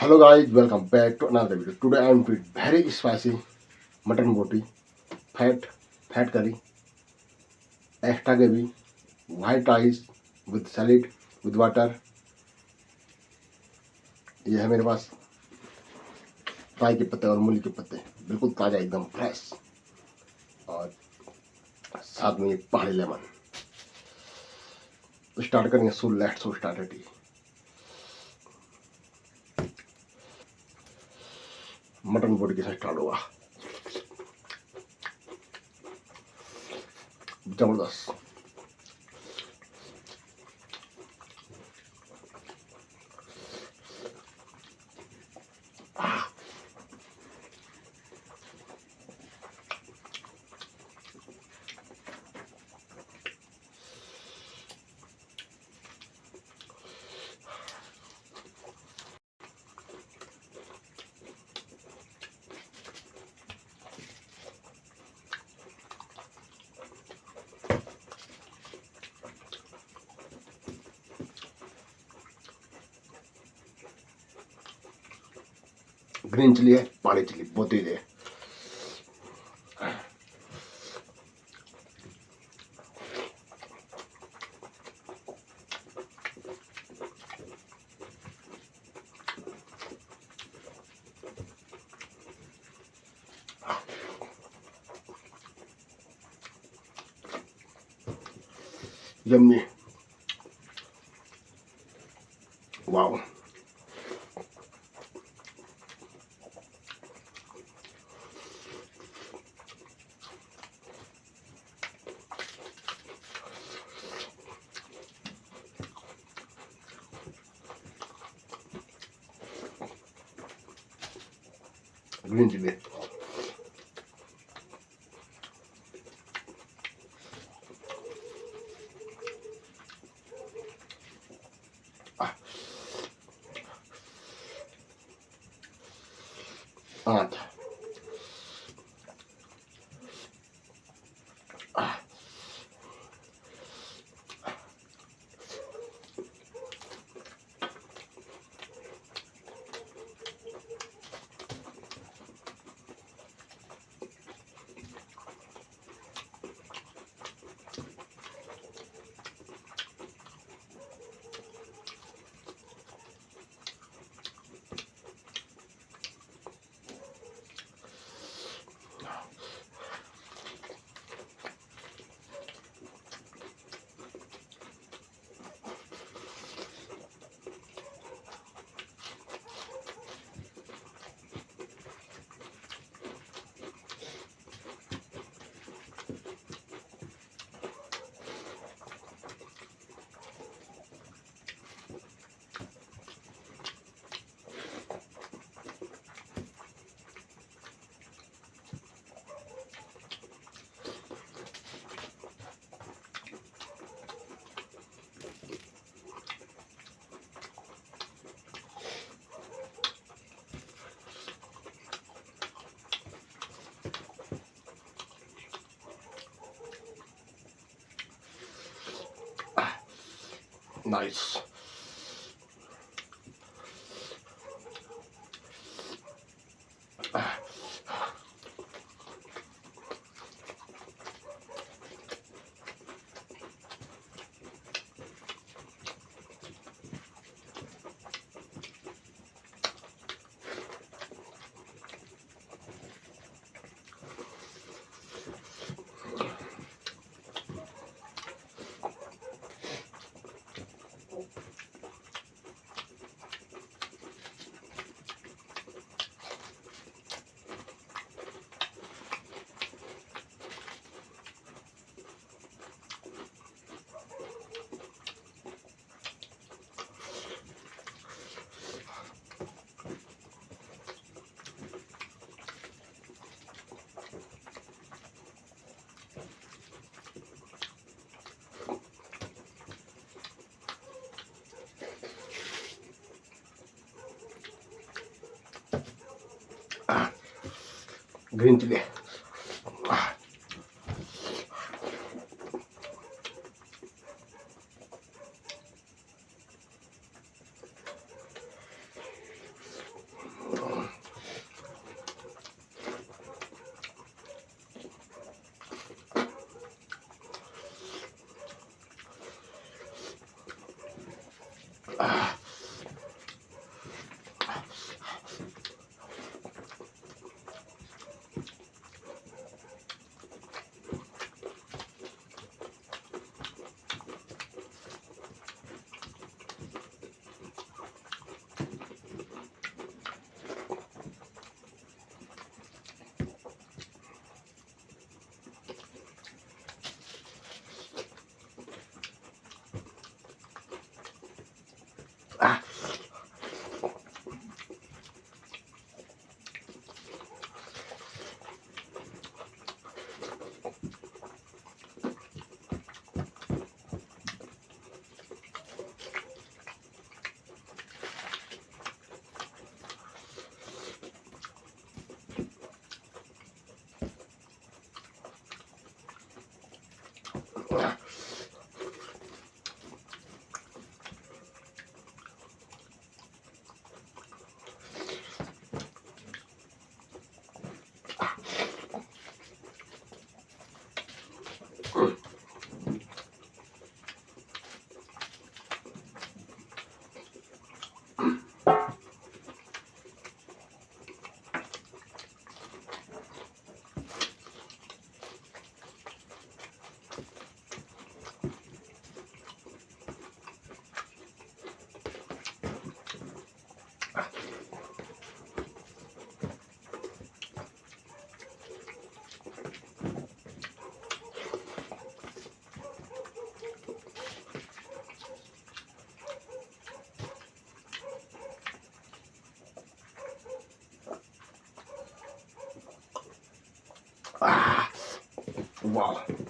Hello guys, welcome back to another video. Today I am doing very spicy mutton boti, fat fat curry, extra gravy, white rice with salad with water. ये है मेरे पास fry के पत्ते और मूली के पत्ते, बिल्कुल ताज़ा एकदम फ्रेश, और साथ में ये पहाड़ी लेमन। तो स्टार्ट करेंगे। So let's start it. Mutton बोटी के साथ स्टार्ट होगा। जबरदस्त। ग्रीन चिली है, पहाड़ी चिली बहुत तेज है। यम्मी। वाओ। ग्रीन चिली आठ। Nice. Green chili. Ah. Ah. Wow.